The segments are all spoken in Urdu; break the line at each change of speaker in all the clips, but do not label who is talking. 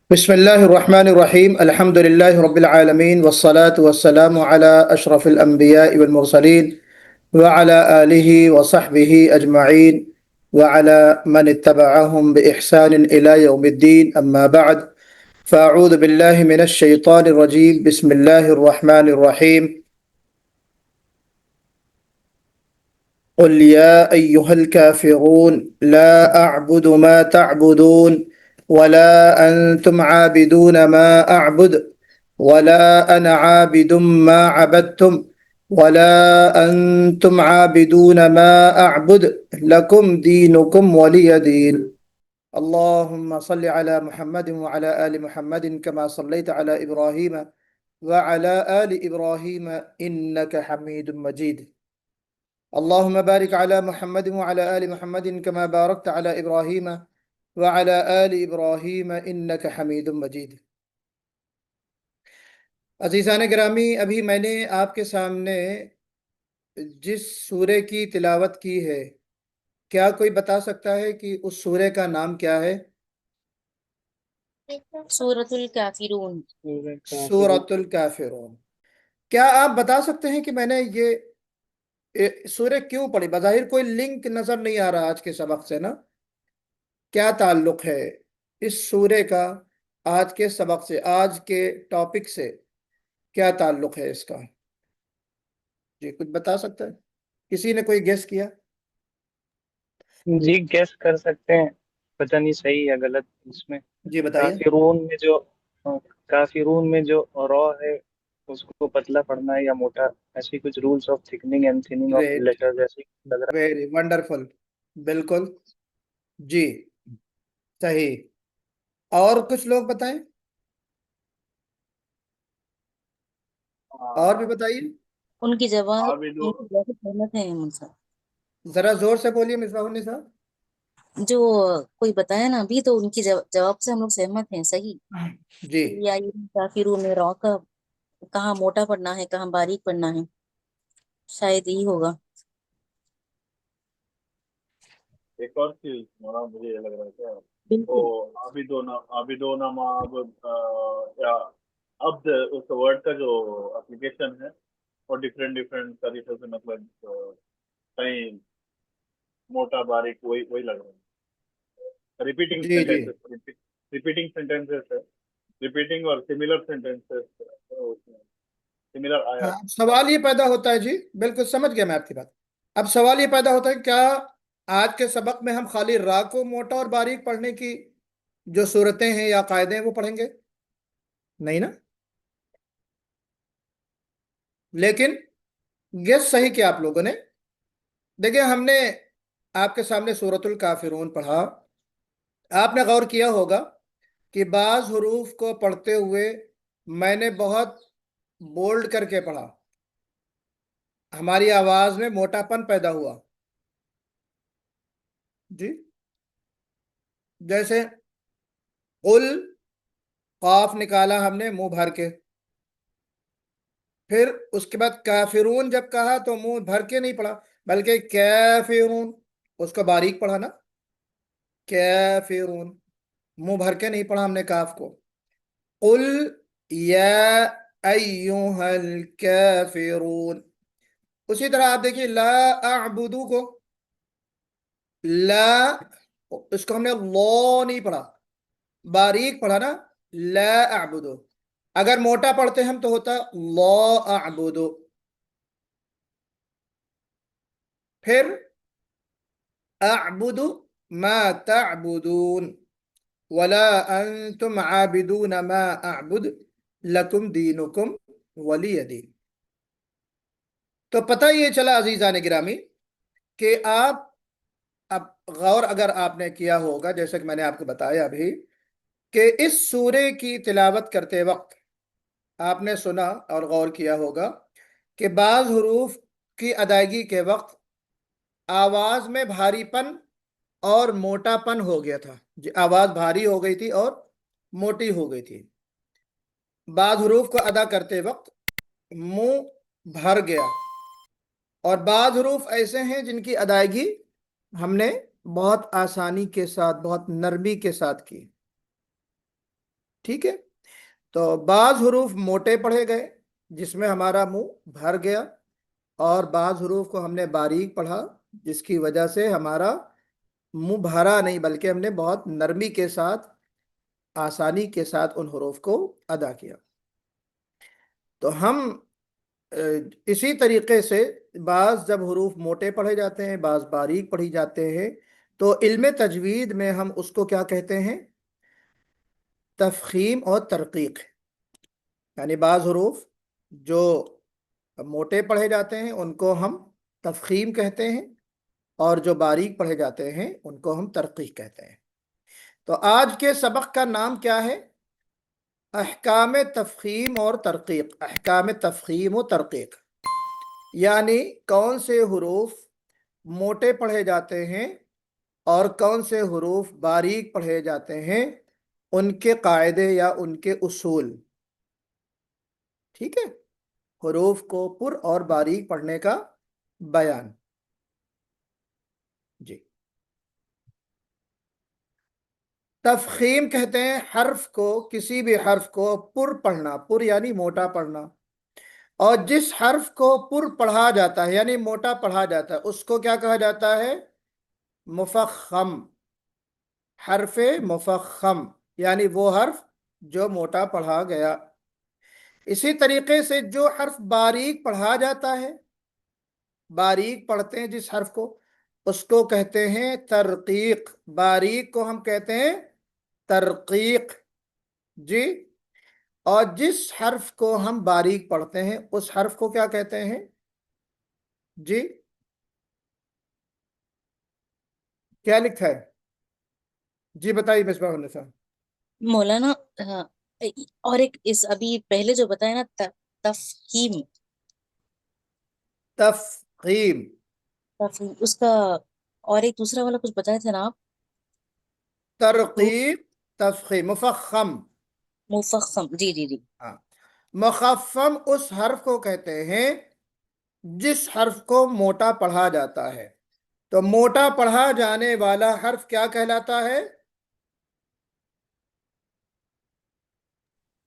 بسم الله الرحمن الرحيم الحمد لله رب العالمين والصلاة والسلام على أشرف الأنبياء والمرسلين وعلى آله وصحبه أجمعين وعلى من اتبعهم بإحسان إلى يوم الدين أما بعد فأعوذ بالله من الشيطان الرجيم بسم الله الرحمن الرحيم قل يا أيها الكافرون لا أعبد ما تعبدون ولا أنتم عابدون ما أعبد ولا أنا عابد ما عبدتم ولا أنتم عابدون ما أعبد لكم دينكم ولي دين اللهم صل على محمد وعلى آل محمد كما صليت على إبراهيم وعلى آل إبراهيم إنك حميد مجيد اللهم بارك على محمد وعلى آل محمد كما باركت على إبراهيم وعلى آل إبراهيم إنك حميد مجيد۔ عزیزان گرامی، ابھی میں نے آپ کے سامنے جس سورے کی تلاوت کی ہے، کیا کوئی بتا سکتا ہے کہ اس سورے کا نام کیا ہے؟
سورۃ الکافرون۔
سورۃ الکافرون۔ کیا آپ بتا سکتے ہیں کہ میں نے یہ سورہ کیوں پڑھی؟ بظاہر کوئی لنک نظر نہیں آ رہا آج کے سبق سے نا؟ کیا تعلق ہے اس سورے کا آج کے سبق سے، آج کے ٹاپک سے کیا تعلق ہے اس کا؟ جی کچھ بتا سکتا ہے؟ کسی نے کوئی گیس کیا؟
جی گیس کر سکتے ہیں، پتہ نہیں صحیح یا غلط اس میں۔
جی بتائیے۔
کافرون میں جو را ہے اس کو پتلا پڑھنا ہے یا موٹا، ایسی کچھ rules of thickening and thinning of
great,
letters ایسی لگ رہا
ویری ونڈرفل، بالکل جی صحیح۔ اور کچھ لوگ بتائیں، اور بھی بتائیے۔
ان کی جواب سہمت ہیں ہم سب۔
ذرا زور سے بولیے مصباح النساء۔
جو کوئی بتایا نا ابھی، تو ان کی جواب سے ہم لوگ سہمت ہیں، صحیح۔
جی
یا کافرون میں را کا کہاں موٹا پڑھنا ہے کہاں باریک پڑھنا ہے، شاید یہی ہوگا۔
ایک اور چیز مولانا مجھے یہ لگ رہا ہے کیا
بالکل
عابدون معبود یا عبد، اس ورڈ کا جو اپلیکیشن ہے وہ ڈفرینٹ طریقے سے، مطلب کہیں موٹا باریک وہی لگ رہا ہے۔ ریپیٹنگ
جی جی
سینٹینسز ہے، ریپیٹنگ اور سملر سینٹینسز، سملر آیا۔
ہاں، اب سوال یہ پیدا ہوتا ہے، جی بالکل سمجھ گیا میں آپ کی بات۔ اب سوال یہ پیدا ہوتا ہے کیا آج کے سبق میں ہم خالی را کو موٹا اور باریک پڑھنے کی جو صورتیں ہیں یا قاعدے ہیں وہ پڑھیں گے؟ نہیں نا؟ لیکن یہ صحیح کیا آپ لوگوں نے؟ دیکھیں، ہم نے آپ کے سامنے سورۃ الکافرون پڑھا، آپ نے غور کیا ہوگا کہ بعض حروف کو پڑھتے ہوئے میں نے بہت بولڈ کر کے پڑھا، ہماری آواز میں موٹا پن پیدا ہوا۔ جی جیسے قل، قاف نکالا ہم نے منہ بھر کے، پھر اس کے بعد کافرون جب کہا تو منہ بھر کے نہیں پڑھا بلکہ کافرون، اس کو باریک پڑھا نا، کافرون، منہ بھر کے نہیں پڑھا ہم نے کاف کو۔ قل یا ایہا الکافرون، اسی طرح آپ دیکھیے لا اعبدو کو، لا، اس کو ہم نے لا نہیں پڑھا، باریک پڑھا نا، لا اعبدو۔ اگر موٹا پڑھتے ہم تو ہوتا لا اعبدو۔ پھر اعبد ما تعبدون ولا انتم عابدون ما اعبد لکم دینکم ولی دین۔ تو پتہ یہ چلا عزیزان گرامی کہ آپ اب غور اگر آپ نے کیا ہوگا، جیسے کہ میں نے آپ کو بتایا ابھی، کہ اس سورے کی تلاوت کرتے وقت آپ نے سنا اور غور کیا ہوگا کہ بعض حروف کی ادائیگی کے وقت آواز میں بھاری پن اور موٹا پن ہو گیا تھا، آواز بھاری ہو گئی تھی اور موٹی ہو گئی تھی۔ بعض حروف کو ادا کرتے وقت منہ بھر گیا، اور بعض حروف ایسے ہیں جن کی ادائیگی ہم نے بہت آسانی کے ساتھ، بہت نرمی کے ساتھ کی۔ ٹھیک ہے، تو بعض حروف موٹے پڑھے گئے جس میں ہمارا منہ بھر گیا، اور بعض حروف کو ہم نے باریک پڑھا جس کی وجہ سے ہمارا منہ بھرا نہیں بلکہ ہم نے بہت نرمی کے ساتھ، آسانی کے ساتھ ان حروف کو ادا کیا۔ تو ہم اسی طریقے سے بعض جب حروف موٹے پڑھے جاتے ہیں، بعض باریک پڑھی جاتے ہیں، تو علم تجوید میں ہم اس کو کیا کہتے ہیں؟ تفخیم اور ترقیق۔ یعنی بعض حروف جو موٹے پڑھے جاتے ہیں ان کو ہم تفخیم کہتے ہیں، اور جو باریک پڑھے جاتے ہیں ان کو ہم ترقیق کہتے ہیں۔ تو آج کے سبق کا نام کیا ہے؟ احکام تفخیم اور ترقیق۔ احکام تفخیم و ترقیق یعنی کون سے حروف موٹے پڑھے جاتے ہیں اور کون سے حروف باریک پڑھے جاتے ہیں، ان کے قاعدے یا ان کے اصول۔ ٹھیک ہے، حروف کو پر اور باریک پڑھنے کا بیان۔ جی، تفخیم کہتے ہیں حرف کو، کسی بھی حرف کو پر پڑھنا، پر یعنی موٹا پڑھنا، اور جس حرف کو پر پڑھا جاتا ہے یعنی موٹا پڑھا جاتا ہے اس کو کیا کہا جاتا ہے؟ مفخم۔ حرف مفخم یعنی وہ حرف جو موٹا پڑھا گیا۔ اسی طریقے سے جو حرف باریک پڑھا جاتا ہے، باریک پڑھتے ہیں جس حرف کو، اس کو کہتے ہیں ترقیق۔ باریک کو ہم کہتے ہیں ترقیق۔ جی، اور جس حرف کو ہم باریک پڑھتے ہیں اس حرف کو کیا کہتے ہیں؟ جی، کیا لکھا ہے؟ جی بتائیے مصباح النساء۔
مولانا اور ایک اس ابھی پہلے جو بتایا نا تفہیم،
تفخیم۔
تفہیم اس کا، اور ایک دوسرا والا کچھ بتایا تھا نا آپ؟
ترقیق، تفخیم، مفخم۔
مفخم، جی جی جی۔
ہاں، مخفم اس حرف کو کہتے ہیں جس حرف کو موٹا پڑھا جاتا ہے۔ تو موٹا پڑھا جانے والا حرف کیا کہلاتا ہے؟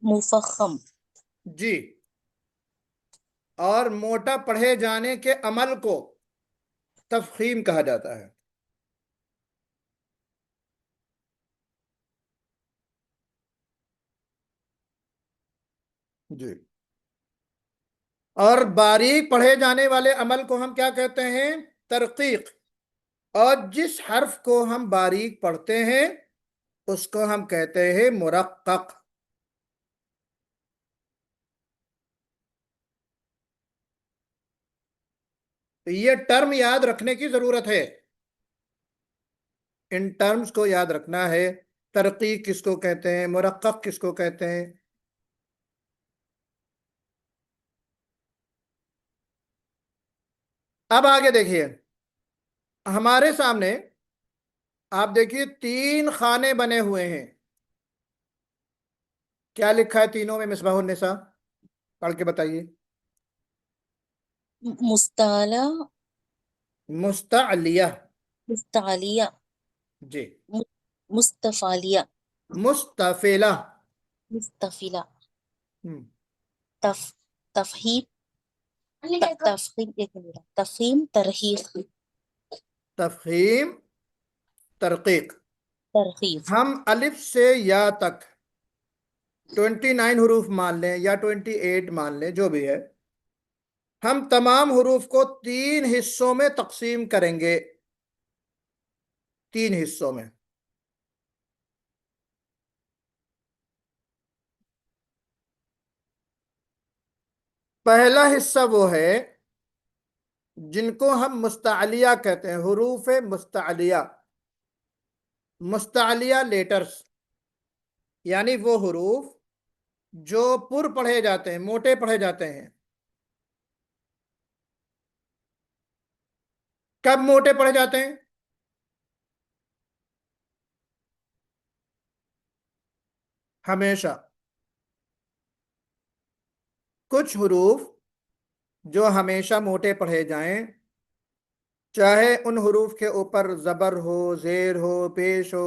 مفخم۔
جی، اور موٹا پڑھے جانے کے عمل کو تفخیم کہا جاتا ہے۔ جی، اور باریک پڑھے جانے والے عمل کو ہم کیا کہتے ہیں؟ ترقیق۔ اور جس حرف کو ہم باریک پڑھتے ہیں اس کو ہم کہتے ہیں مرقق۔ یہ ٹرم یاد رکھنے کی ضرورت ہے، ان ٹرمز کو یاد رکھنا ہے۔ ترقیق کس کو کہتے ہیں، مرقق کس کو کہتے ہیں۔ اب آگے دیکھیے، ہمارے سامنے آپ دیکھیے 3 خانے بنے ہوئے ہیں۔ کیا لکھا ہے تینوں میں مصباح النساء؟ پڑھ کے بتائیے۔
مستعلا،
مستعلیہ۔
مستعلیہ،
جی،
مستفالیہ،
مستفلہ۔
مستفیلہ،
ہم،
تفہیم، تفخیم، ایک منٹ، تفہیم، ترہیق،
تفخیم، ترقیق۔
ترغیب۔
ہم الف سے یا تک 29 حروف مان لیں یا 28 مان لیں، جو بھی ہے، ہم تمام حروف کو 3 حصوں میں تقسیم کریں گے۔ 3 حصوں میں۔ پہلا حصہ وہ ہے جن کو ہم مستعلیہ کہتے ہیں، حروف مستعلیہ۔ مستعلیہ لیٹرز یعنی وہ حروف جو پر پڑھے جاتے ہیں، موٹے پڑھے جاتے ہیں۔ کب موٹے پڑھے جاتے ہیں؟ ہمیشہ۔ کچھ حروف جو ہمیشہ موٹے پڑھے جائیں، چاہے ان حروف کے اوپر زبر ہو، زیر ہو، پیش ہو،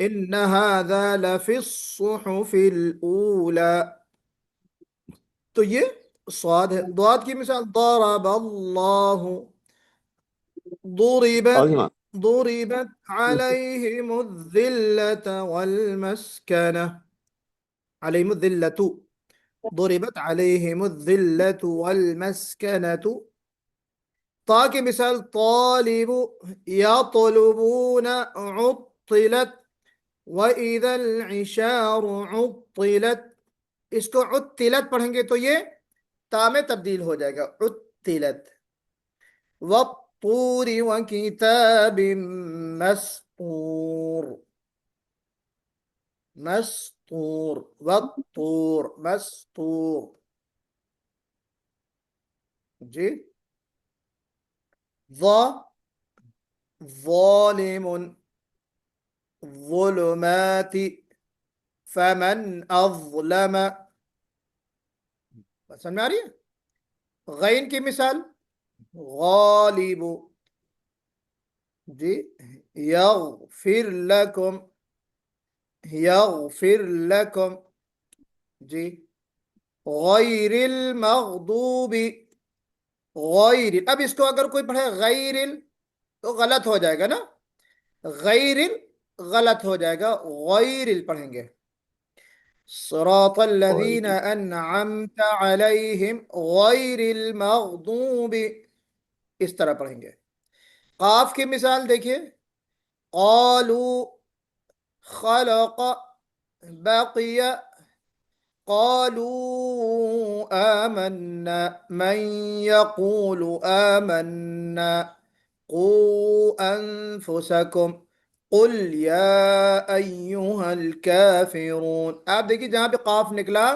ان هذا لفی الصحف الاولى. تو یہ صاد ہے. ضاد کی مثال ضرب اللہ، ضربت
عظيمة.
ضربت عليهم الذلة والمسكنة، عليهم الذلة، ضربت عليهم الذلة والمسكنة. طا کی مثال طالب يطلبون عطلت وإذا العشار عطلت. اس کو عطلت پڑھیں گے تو یہ تا میں تبدیل ہو جائے گا، عطلت. والطور وكتاب مسطور، مسطور، والطور مسطور. جی. ظالم، ظلمات، فمن اظلم. سمجھ میں آ رہی ہے؟ غین کی مثال غالب، جی. یغفر لکم، یغفر لکم، جی. غیر المغضوب، غیر، اب اس کو اگر کوئی پڑھے غیر تو غلط ہو جائے گا نا، غیر غلط ہو جائے گا، غیر پڑھیں گے. صراط الذین انعمت علیہم غیر المغضوب، اس طرح پڑھیں گے. قاف کی مثال دیکھیے قالوا خلق بقی قالوا آمنا من يقول آمنا قوا أنفسكم قل يا أيها الكافرون. آپ دیکھیے جہاں پہ قاف نکلا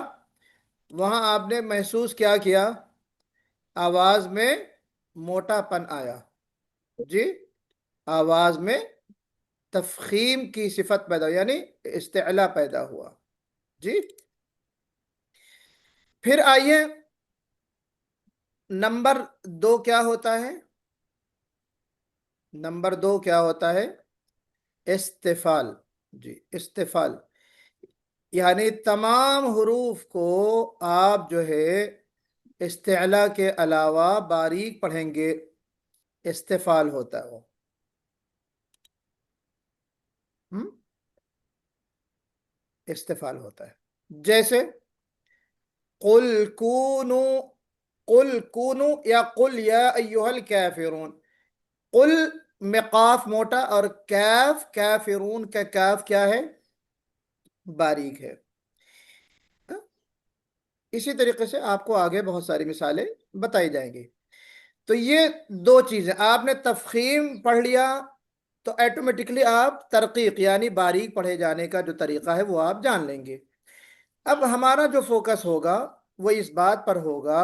وہاں آپ نے محسوس کیا آواز میں موٹا پن آیا، جی. آواز میں تفخیم کی صفت پیدا ہوئی، یعنی استعلا پیدا ہوا، جی. پھر آئیے نمبر 2 کیا ہوتا ہے؟ نمبر 2 کیا ہوتا ہے؟ استفال، جی. استفال یعنی تمام حروف کو آپ جو ہے استعلا کے علاوہ باریک پڑھیں گے، استفال ہوتا ہے وہ. استفال ہوتا ہے. جیسے قل کونوا، قل کونوا یا قل یا ایھا الکافرون. قل میں قاف موٹا اور کاف، کافرون کا کاف کیا ہے؟ باریک ہے. اسی طریقے سے آپ کو آگے بہت ساری مثالیں بتائی جائیں گی. تو یہ 2 چیزیں آپ نے تفخیم پڑھ لیا تو ایٹومیٹکلی آپ ترقیق یعنی باریک پڑھے جانے کا جو طریقہ ہے وہ آپ جان لیں گے. اب ہمارا جو فوکس ہوگا وہ اس بات پر ہوگا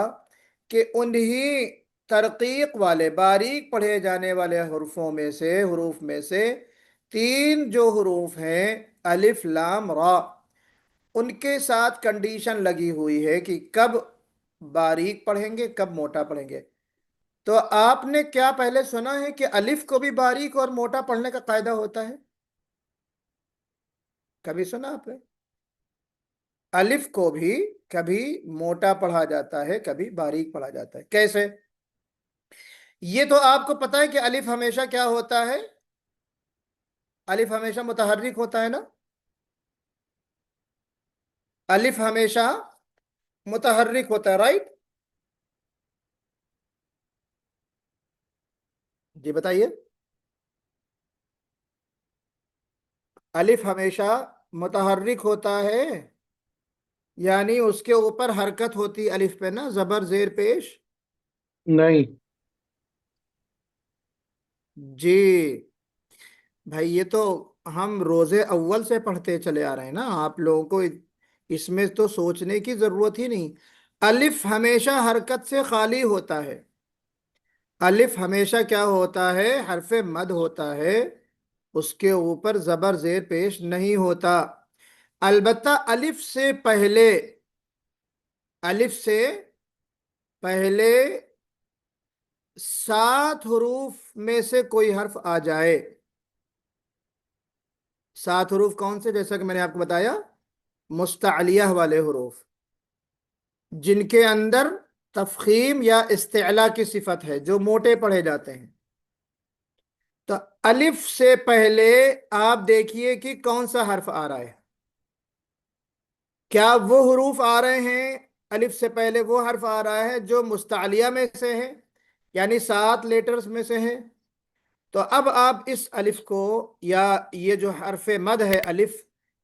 کہ انہی ترقیق والے باریک پڑھے جانے والے حروف میں سے 3 جو حروف ہیں الف لام را، ان کے ساتھ کنڈیشن لگی ہوئی ہے کہ کب باریک پڑھیں گے کب موٹا پڑھیں گے. تو آپ نے کیا پہلے سنا ہے کہ الف کو بھی باریک اور موٹا پڑھنے کا قاعدہ ہوتا ہے؟ کبھی سنا آپ نے؟ الف کو بھی کبھی موٹا پڑھا جاتا ہے کبھی باریک پڑھا جاتا ہے. کیسے؟ یہ تو آپ کو پتا ہے کہ الف ہمیشہ کیا ہوتا ہے؟ الف ہمیشہ متحرک ہوتا ہے نا. الف ہمیشہ متحرک ہوتا ہے، رائٹ؟ جی بتائیے. الف ہمیشہ متحرک ہوتا ہے یعنی اس کے اوپر حرکت ہوتی الف پہ نا، زبر زیر پیش.
نہیں.
جی بھائی یہ تو ہم روزے اول سے پڑھتے چلے آ رہے ہیں نا، آپ لوگوں کو اس میں تو سوچنے کی ضرورت ہی نہیں. الف ہمیشہ حرکت سے خالی ہوتا ہے. الف ہمیشہ کیا ہوتا ہے؟ حرف مد ہوتا ہے، اس کے اوپر زبر زیر پیش نہیں ہوتا. البتہ الف سے پہلے 7 حروف میں سے کوئی حرف آ جائے، 7 حروف کون سے؟ جیسا کہ میں نے آپ کو بتایا مستعلیہ والے حروف، جن کے اندر تفخیم یا استعلا کی صفت ہے، جو موٹے پڑھے جاتے ہیں۔ تو الف سے پہلے آپ دیکھیے کہ کون سا حرف آ رہا ہے۔ کیا وہ حروف آ رہے ہیں، الف سے پہلے وہ حرف آ رہا ہے جو مستعلیہ میں سے ہے، یعنی 7 لیٹرز میں سے ہے؟ تو اب آپ اس الف کو، یا یہ جو حرف مد ہے الف،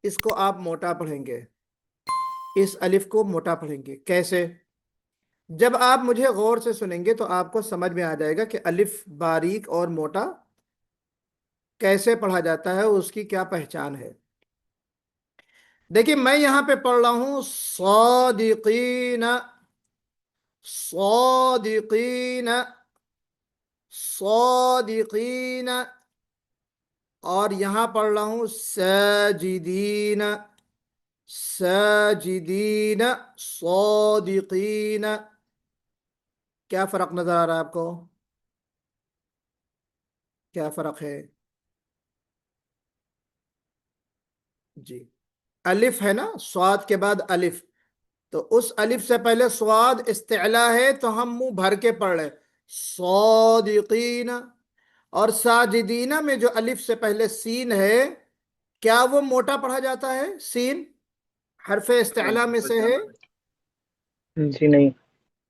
اس کو آپ موٹا پڑھیں گے، اس الف کو موٹا پڑھیں گے۔ کیسے؟ جب آپ مجھے غور سے سنیں گے تو آپ کو سمجھ میں آ جائے گا کہ الف باریک اور موٹا کیسے پڑھا جاتا ہے، اس کی کیا پہچان ہے۔ دیکھیں میں یہاں پہ پڑھ رہا ہوں صادقین، صادقین، صادقین، اور یہاں پڑھ رہا ہوں ساجدین، ساجدین، صادقین۔ کیا فرق نظر آ رہا ہے آپ کو؟ کیا فرق ہے؟ جی الف ہے نا، صاد کے بعد الف، تو اس الف سے پہلے صاد استعلا ہے تو ہم منہ بھر کے پڑھ رہے صادقین، اور ساجدین میں جو الف سے پہلے سین ہے، کیا وہ موٹا پڑھا جاتا ہے؟ سین حرف استعلا میں سے ہے؟
جی نہیں۔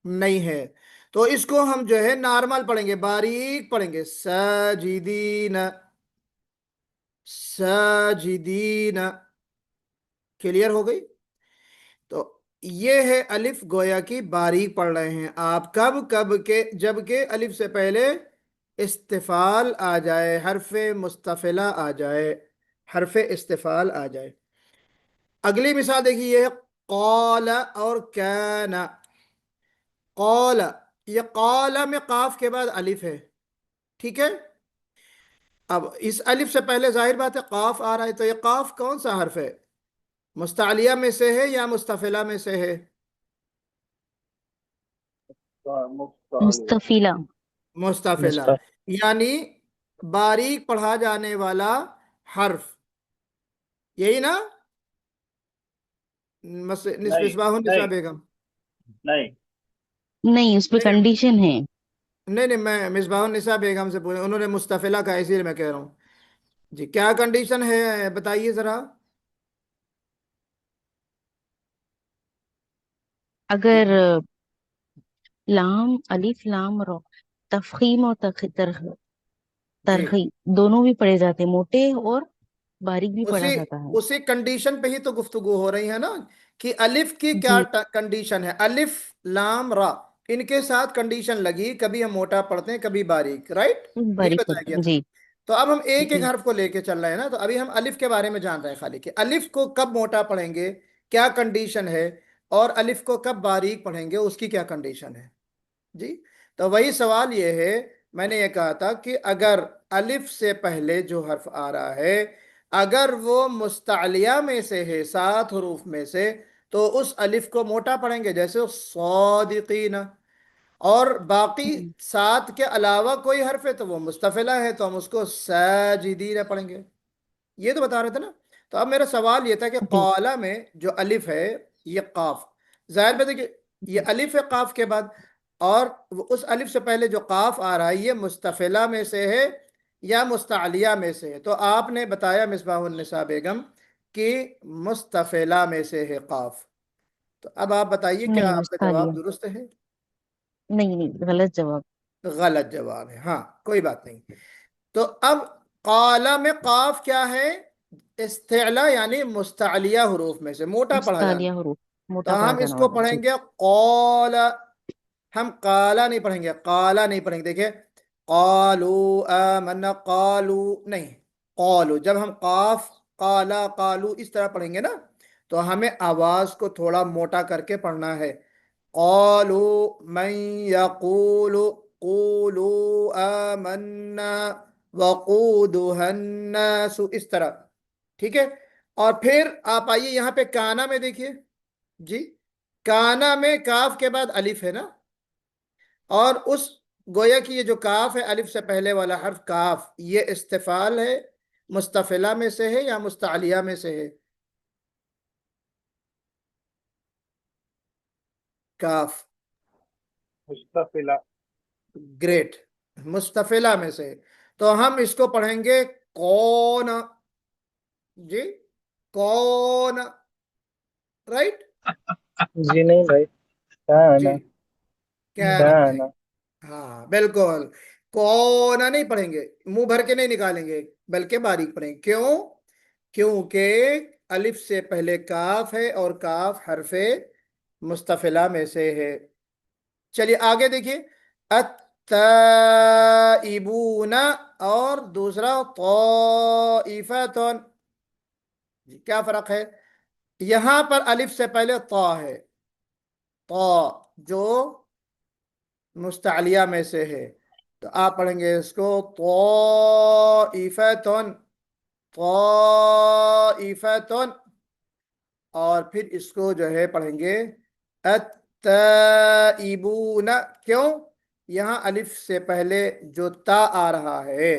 نہیں ہے۔ تو اس کو ہم جو ہے نارمل پڑھیں گے، باریک پڑھیں گے، ساجدین، ساجدین۔ کلیئر ہو گئی؟ تو یہ ہے الف گویا کی باریک پڑھ رہے ہیں آپ، کب کے جب کہ الف سے پہلے استفال آ جائے، حرف مستفلہ آ جائے، حرف استفال آ جائے۔ اگلی مثال دیکھیے، یہ قال اور کان۔ قال، یہ قال میں قاف کے بعد الف ہے، ٹھیک ہے؟ اب اس الف سے پہلے ظاہر بات ہے قاف آ رہا ہے، تو یہ قاف کون سا حرف ہے؟ مستعلیہ میں سے ہے یا مستفلہ میں سے ہے؟
مستفیلا،
مستفلہ،
مستف
یعنی باریک پڑھا جانے والا حرف، یہی نا؟
نہیں
مصباح النساء
نہیں
بیگم؟
نہیں،
نہیں اس پہ
نہیں
کنڈیشن ہے۔
نہیں، میں مصباح النساء بیگم سے پوچھا، انہوں نے مستفلہ کا، اسی لیے میں کہہ رہا ہوں۔ جی کیا کنڈیشن ہے بتائیے ذرا۔
اگر لام، الف لام رو، تفخیم اور
جی
ترخی دونوں بھی پڑھے جاتے ہیں، موٹے اور باریک بھی
اسی
پڑھا جاتا ہے۔
اسی کنڈیشن پہ ہی تو گفتگو ہو رہی ہے نا، کہ الف کی کیا
جی
کنڈیشن ہے۔ الف لام را، ان کے ساتھ کنڈیشن لگی، کبھی ہم موٹا پڑھتے ہیں کبھی باریک، رائٹ؟ یہی
باریک
بتایا
پڑھتے
گیا
ہیں،
تھا۔
جی
تو اب ہم ایک ایک
جی
حرف کو لے کے چل رہے ہیں نا، تو ابھی ہم الف کے بارے میں جان رہے ہیں خالی، کہ الف کو کب موٹا پڑھیں گے، کیا کنڈیشن ہے، اور الف کو کب باریک پڑھیں گے، اس کی کیا کنڈیشن ہے۔ جی تو وہی سوال یہ ہے، میں نے یہ کہا تھا کہ اگر الف سے پہلے جو حرف آ رہا ہے، اگر وہ مستعلیہ میں سے ہے، 7 حروف میں سے، تو اس الف کو موٹا پڑھیں گے، جیسے صادقین۔ اور باقی
جی
7 کے علاوہ کوئی حرف ہے تو وہ مستفلہ ہے، تو ہم اس کو ساجدین پڑھیں گے۔ یہ تو بتا رہے تھے نا۔ تو اب میرا سوال یہ تھا کہ
جی
قالہ میں جو الف ہے، یہ قاف، ظاہر بات ہے کہ یہ الف ہے قاف کے بعد، اور اس الف سے پہلے جو قاف آ رہا ہے، یہ مستفلہ میں سے ہے یا مستعلیہ میں سے ہے؟ تو آپ نے بتایا مصباح النساء بیگم کہ مستفلہ میں سے ہے قاف۔ تو اب آپ بتائیے کیا
نہیں
آپ کا
مستعلیہ،
جواب درست ہے؟
نہیں غلط جواب۔
غلط جواب ہے، ہاں کوئی بات نہیں۔ تو اب قالہ میں قاف کیا ہے؟ استعلا، یعنی مستعلیہ حروف میں سے موٹا پڑھا جانا۔
مستعلیہ حروف،
تو
موٹا پڑھا
ہم اس
جانا
کو
والا، جی
پڑھیں گے قال، ہم قالا نہیں پڑھیں گے، قالا نہیں پڑھیں گے۔ دیکھیں قالو آمنا، قالو نہیں، قالو۔ جب ہم قاف، قالا، قالو اس طرح پڑھیں گے نا، تو ہمیں آواز کو تھوڑا موٹا کر کے پڑھنا ہے۔ قالو من یقول، قولوا آمنا وقودها الناس، اس طرح، ٹھیک ہے؟ اور پھر آپ آئیے یہاں پہ کانا میں دیکھیے، جی کانا میں کاف کے بعد الف ہے نا، اور اس گویا کہ یہ جو کاف ہے، الف سے پہلے والا حرف کاف، یہ استفال ہے، مستفلا میں سے ہے یا مستعلیہ میں سے ہے؟ کاف،
مستفلا.
گریٹ، مستفلا میں سے ہے. تو ہم اس کو پڑھیں گے کون، جی کون، رائٹ.
جی نہیں بھائی، کیا
جی
نا
کیا
کیا
پڑھیں
نا.
گے؟ ہاں بالکل، کون نہیں پڑھیں گے، منہ بھر کے نہیں نکالیں گے بلکہ باریک پڑھیں گے. کیوں؟ کیونکہ الف سے پہلے کاف ہے اور کاف حرف مستفلا میں سے ہے. چلیے آگے دیکھیے، التائبون اور دوسرا طائفتون. جی کیا فرق ہے؟ یہاں پر الف سے پہلے طا ہے، طا جو مستعلیہ میں سے ہے، تو آپ پڑھیں گے اس کو طائفتون، طائفتون، اور پھر اس کو جو ہے پڑھیں گے التائبون. کیوں؟ یہاں الف سے پہلے جو تا آ رہا ہے،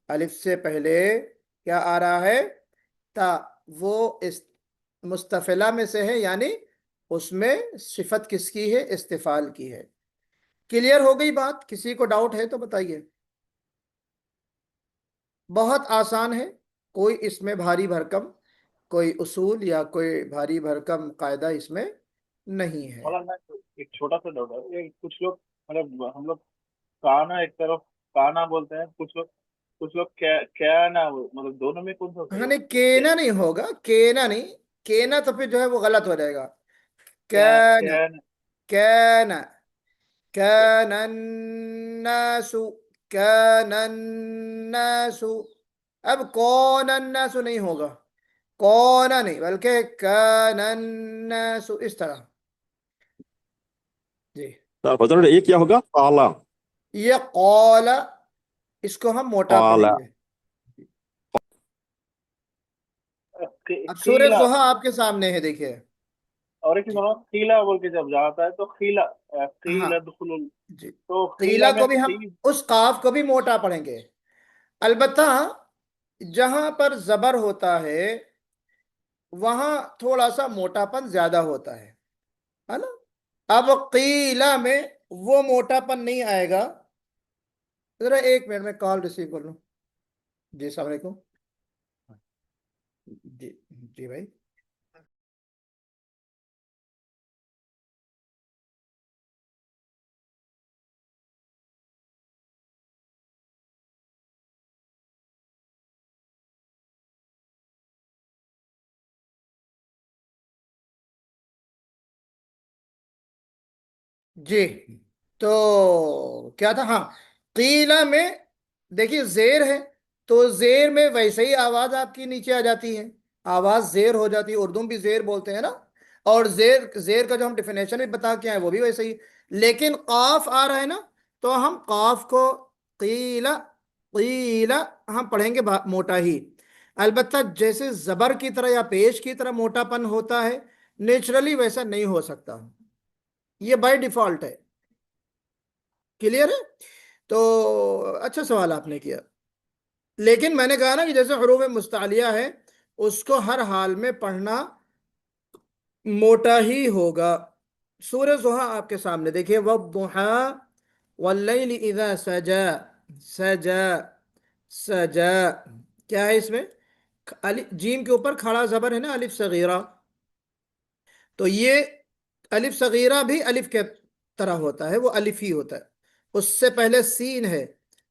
الف سے پہلے کیا آ رہا ہے؟ تا. وہ اس مستفلا میں سے ہے، یعنی اس میں صفت کس کی ہے؟ استفال کی ہے. کلیئر ہو گئی بات؟ کسی کو ڈاؤٹ ہے تو بتائیے. بہت آسان ہے، کوئی اس میں بھاری بھرکم کوئی اصول یا کوئی بھاری بھرکم قاعدہ اس میں نہیں ہے.
مولانا ایک چھوٹا سا ڈاؤٹ ہے، یہ کچھ لوگ مطلب ہم لوگ کانا ایک طرف کانا بولتے ہیں، کچھ لوگ کیا نا، مطلب دونوں میں کون سا صحیح
ہاں
ہے؟
نہیں، کینا نہیں ہوگا، کینا نہیں، کینا تو پھر جو ہے وہ غلط ہو جائے گا. کینا،
کیا نا.
کینا، كان الناس، كان الناس. اب کون الناس نہیں ہوگا، کون نہیں بلکہ كان الناس، اس طرح. جی
بدر یہ کیا ہوگا؟ قالا.
یہ قول، اس کو ہم موٹا پڑھیں
قالا.
گے. اب سورہ
قیلا.
زحا آپ کے سامنے ہے، دیکھیے.
اور ایک چیز
جی
بتاؤ، قیلا بول کے جب جاتا ہے تو قیلا،
ہاں،
قیلا دخل،
جی
تو
قیلا
قیلا میں
کو بھی ہم
قیل.
اس قاف کو بھی موٹا پڑھیں گے. البتہ جہاں پر زبر ہوتا ہے وہاں تھوڑا سا موٹا پن زیادہ ہوتا ہے نا. اب قیلا میں وہ موٹا پن نہیں آئے گا. ذرا ایک منٹ میں کال ریسیو کر لوں. جی السلام علیکم. جی، جی بھائی. جی تو کیا تھا؟ ہاں، قیلا میں دیکھیے زیر ہے، تو زیر میں ویسے ہی آواز آپ کی نیچے آ جاتی ہے، آواز زیر ہو جاتی ہے. اردو میں بھی زیر بولتے ہیں نا، اور زیر کا جو ہم ڈیفینیشن بھی بتا کے آئے وہ بھی ویسے ہی. لیکن قاف آ رہا ہے نا، تو ہم قاف کو قیلا، قیلا ہم پڑھیں گے موٹا ہی. البتہ جیسے زبر کی طرح یا پیش کی طرح موٹا پن ہوتا ہے، نیچرلی ویسا نہیں ہو سکتا، یہ بائی ڈیفالٹ ہے. کلیئر ہے؟ تو اچھا سوال آپ نے کیا. لیکن میں نے کہا نا کہ جیسے حروف مستعلیہ ہے، اس کو ہر حال میں پڑھنا موٹا ہی ہوگا. سورہ زحا آپ کے سامنے دیکھیے، وَالضُّحَىٰ وَاللَّيْلِ إِذَا سَجَىٰ، سجا، سجا. کیا ہے اس میں؟ جیم کے اوپر کھڑا زبر ہے نا، الف صغیرہ. تو یہ الف صغیرہ بھی الف کے طرح ہوتا ہے، وہ الف ہی ہوتا ہے. اس سے پہلے سین ہے،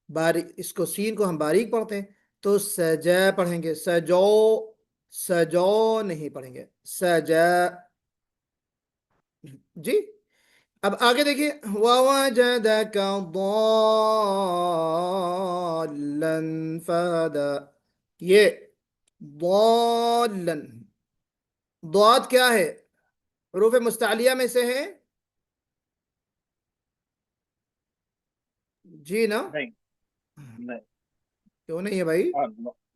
باریک، اس کو سین کو ہم باریک پڑھتے ہیں، تو سجا پڑھیں گے، سجو، سجو نہیں پڑھیں گے، سجا. جی اب آگے دیکھیے، وَوَجَدَكَ ضَالًّا فَهَدَىٰ. یہ ضالًا، ضاد کیا ہے؟ حروف مستعلیہ میں سے ہے؟ جی نا؟
نہیں نہیں.
کیوں نہیں ہے بھائی؟
ہاں،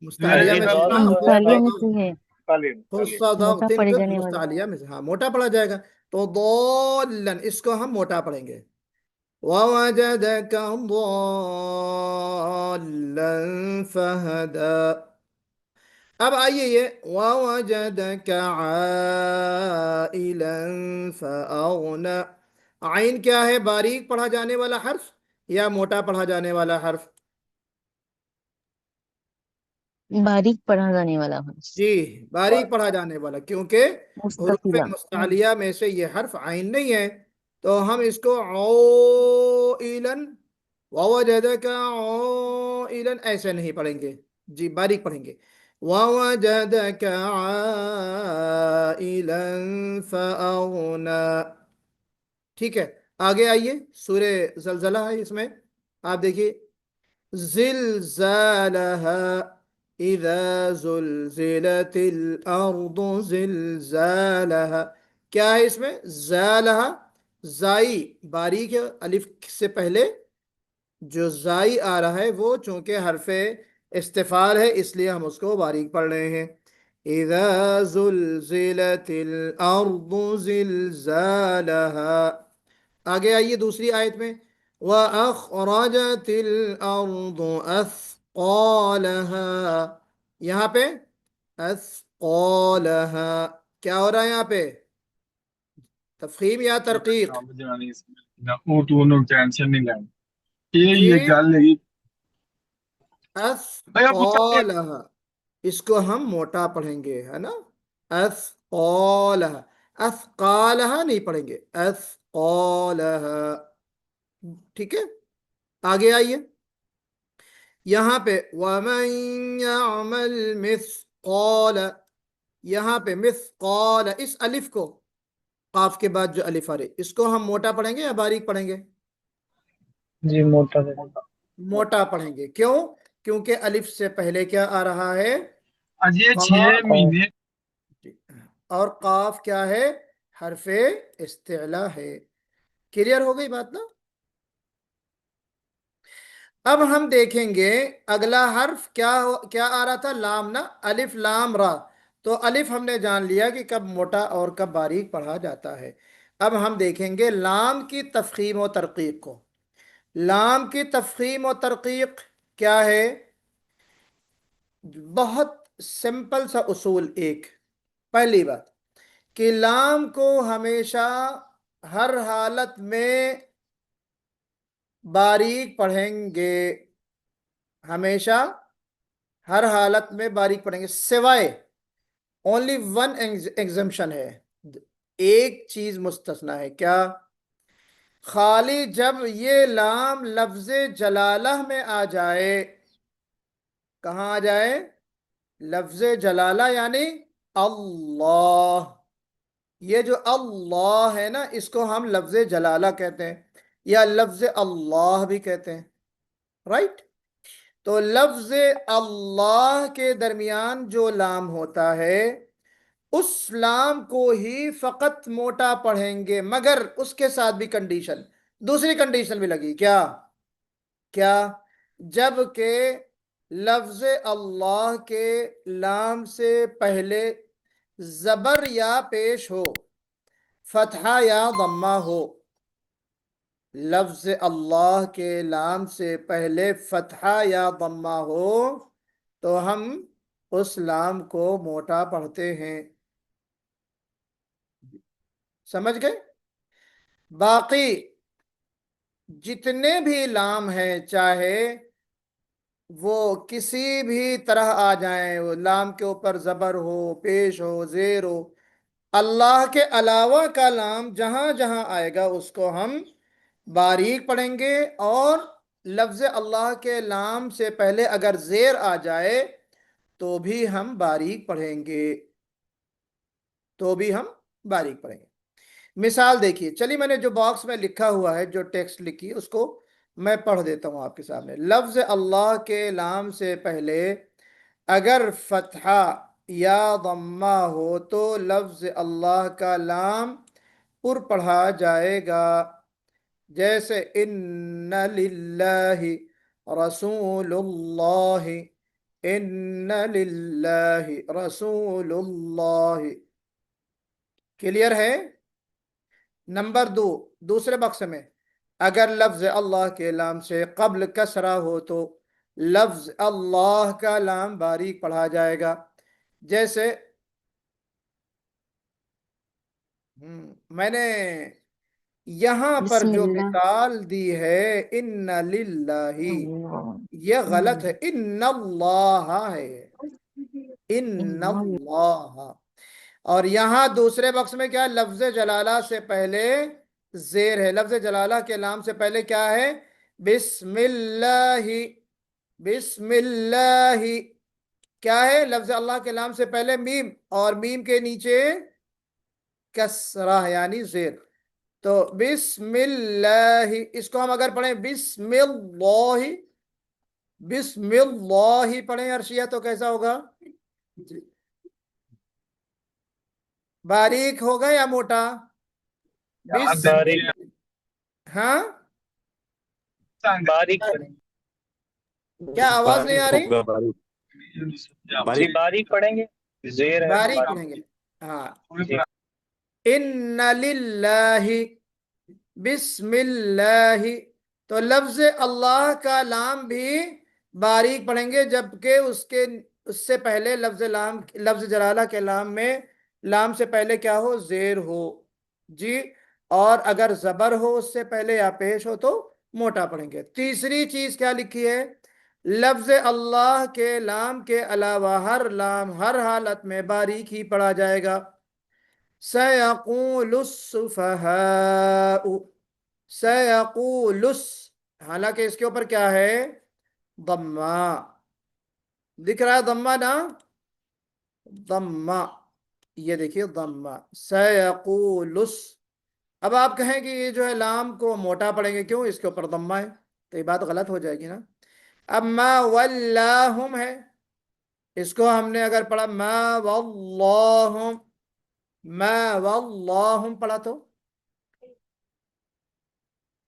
مستعلیہ
جی
میں سے
ضاد
ہے نا.
تو ہے
مستعلیہ
بھائی.
میں سے ہے، موٹا پڑ جانے والا.
مستعلیہ میں سے، ہاں موٹا پڑھا جائے گا. تو ضالًا اس کو ہم موٹا پڑھیں گے. وَوَجَدَكَ ضَالًّا فَهَدَىٰ. اب آئیے یہ وَوَجَدَكَ عَائِلًا فَأَغْنَى، عین کیا ہے؟ باریک پڑھا جانے والا حرف یا موٹا پڑھا جانے والا حرف؟
باریک پڑھا جانے والا حرف،
جی باریک پڑھا جانے والا، کیونکہ حروف
مستطیلہ۔
مستعلیہ میں سے یہ حرف عین نہیں ہے، تو ہم اس کو عائلن ووجدک عائلن ایسے نہیں پڑھیں گے، جی باریک پڑھیں گے، ووجدک عائلن فأغنى، ٹھیک ہے۔ آگے آئیے، سورہ زلزلہ ہے اس میں، آپ دیکھیے زلزالها اذا زلزلت الارض زلزالها، کیا ہے اس میں؟ زالها، زائی باریک ہے، الف سے پہلے جو زائی آ رہا ہے وہ چونکہ حرف استفال ہے اس لیے ہم اس کو باریک پڑھ رہے ہیں، اذا زلزلت الارض زلزالها۔ آگے آئیے دوسری آیت میں، وَأَخْرَجَتِ الْأَرْضُ أَثْقَالَهَا، یہاں پہ أَثْقَالَهَا کیا ہو رہا ہے یہاں پہ؟ تفخیم یا ترقیق؟
ٹینشن نہیں لیں یہ
جی
گل ہے
أثقالها، اس کو ہم موٹا پڑھیں گے، ہے نا، أثقالها، أثقالها نہیں پڑھیں گے، أثقالها، ٹھیک ہے۔ آگے آئیے، یہاں پہ وَمَن يَعْمَلْ مِثْقَالَ، یہاں پہ مثقال، اس الف کو، قاف کے بعد جو الف آ رہی اس کو ہم موٹا پڑھیں گے یا باریک پڑھیں گے؟
جی موٹا ہے۔
موٹا پڑھیں گے، کیوں؟ کیونکہ الف سے پہلے کیا آ رہا ہے؟
اجے
قاف،
6 مہینے
اور قاف کیا ہے؟ حرف استعلا ہے۔ کلیئر ہو گئی بات نا؟ اب ہم دیکھیں گے اگلا حرف کیا آ رہا تھا؟ لام نا، الف لام را، تو الف ہم نے جان لیا کہ کب موٹا اور کب باریک پڑھا جاتا ہے۔ اب ہم دیکھیں گے لام کی تفخیم و ترقیق کو۔ لام کی تفخیم و ترقیق کیا ہے؟ بہت سمپل سا اصول، ایک پہلی بات کہ لام کو ہمیشہ ہر حالت میں باریک پڑھیں گے، ہمیشہ ہر حالت میں باریک پڑھیں گے، سوائے اونلی ون ایگزمپشن ہے، ایک چیز مستثنا ہے، کیا؟ خالی جب یہ لام لفظ جلالہ میں آ جائے، کہاں آ جائے؟ لفظ جلالہ یعنی اللہ، یہ جو اللہ ہے نا اس کو ہم لفظ جلالہ کہتے ہیں یا لفظ اللہ بھی کہتے ہیں، رائٹ؟ تو لفظ اللہ کے درمیان جو لام ہوتا ہے اس لام کو ہی فقط موٹا پڑھیں گے، مگر اس کے ساتھ بھی کنڈیشن، دوسری کنڈیشن بھی لگی، کیا؟ جب کہ لفظ اللہ کے لام سے پہلے زبر یا پیش ہو، فتحہ یا ضمہ ہو، لفظ اللہ کے لام سے پہلے فتحہ یا ضمہ ہو تو ہم اس لام کو موٹا پڑھتے ہیں، سمجھ گئے؟ باقی جتنے بھی لام ہیں چاہے وہ کسی بھی طرح آ جائیں، وہ لام کے اوپر زبر ہو، پیش ہو، زیر ہو، اللہ کے علاوہ کا لام جہاں جہاں آئے گا اس کو ہم باریک پڑھیں گے، اور لفظ اللہ کے لام سے پہلے اگر زیر آ جائے تو بھی ہم باریک پڑھیں گے، مثال دیکھیے، چلیے میں نے جو باکس میں لکھا ہوا ہے، جو ٹیکسٹ لکھی اس کو میں پڑھ دیتا ہوں آپ کے سامنے۔ لفظ اللہ کے لام سے پہلے اگر فتحہ یا ضمہ ہو تو لفظ اللہ کا لام پر پڑھا جائے گا، جیسے ان للہ رسول اللہ، ان للہ رسول اللہ، کلیئر ہے؟ نمبر 2، دوسرے بکس میں اگر لفظ اللہ کے لام سے قبل کسرہ ہو تو لفظ اللہ کا لام باریک پڑھا جائے گا، جیسے میں نے یہاں پر
بسم
جو
اللہ
مثال دی ہے ان للہ، یہ غلط ہے، ان اللہ ہے، ان اللہ. اور یہاں دوسرے بخش میں کیا ہے؟ لفظ جلالہ سے پہلے زیر ہے. لفظ جلالہ کے لام سے پہلے کیا ہے؟ بسم اللہ. بسم اللہ کیا ہے؟ لفظ اللہ کے لام سے پہلے میم، اور میم کے نیچے کسرہ یعنی زیر. تو بسم اللہ، اس کو ہم اگر پڑھیں بسم اللہ، بسم اللہ پڑھیں عرشیہ تو کیسا ہوگا؟ باریک ہوگا یا موٹا؟
یہاں
بس
باریک
ہاں
باریک پڑھیں
کیا آواز نہیں آ رہی؟
ہوگا باریک
جی
باریک
باریک پڑھیں گے، زیر ہے
باریک پڑھیں گے. ہاں
جی.
ان للہ، بسم اللہ. تو لفظ اللہ کا لام بھی باریک پڑھیں گے، جبکہ اس سے پہلے لفظ جلالہ کے لام میں لام سے پہلے کیا ہو؟ زیر ہو. جی. اور اگر زبر ہو اس سے پہلے یا پیش ہو تو موٹا پڑھیں گے. تیسری چیز کیا لکھی ہے؟ لفظ اللہ کے لام کے علاوہ ہر لام ہر حالت میں باریک ہی پڑھا جائے گا. سَيَقُولُ السُّفَهَاءُ، سَيَقُولُ، حالانکہ اس کے اوپر کیا ہے؟ ضمہ دکھ رہا ہے، ضمہ نا، ضمہ، یہ دیکھیے ضمہ. سَيَقُولُ. اب آپ کہیں کہ یہ جو ہے لام کو موٹا پڑھیں گے، کیوں؟ اس کے اوپر ضمہ ہے، تو یہ بات غلط ہو جائے گی نا. اب ما ولاہم ہے، اس کو ہم نے اگر پڑھا ما واللہم، ما واللہم پڑھا تو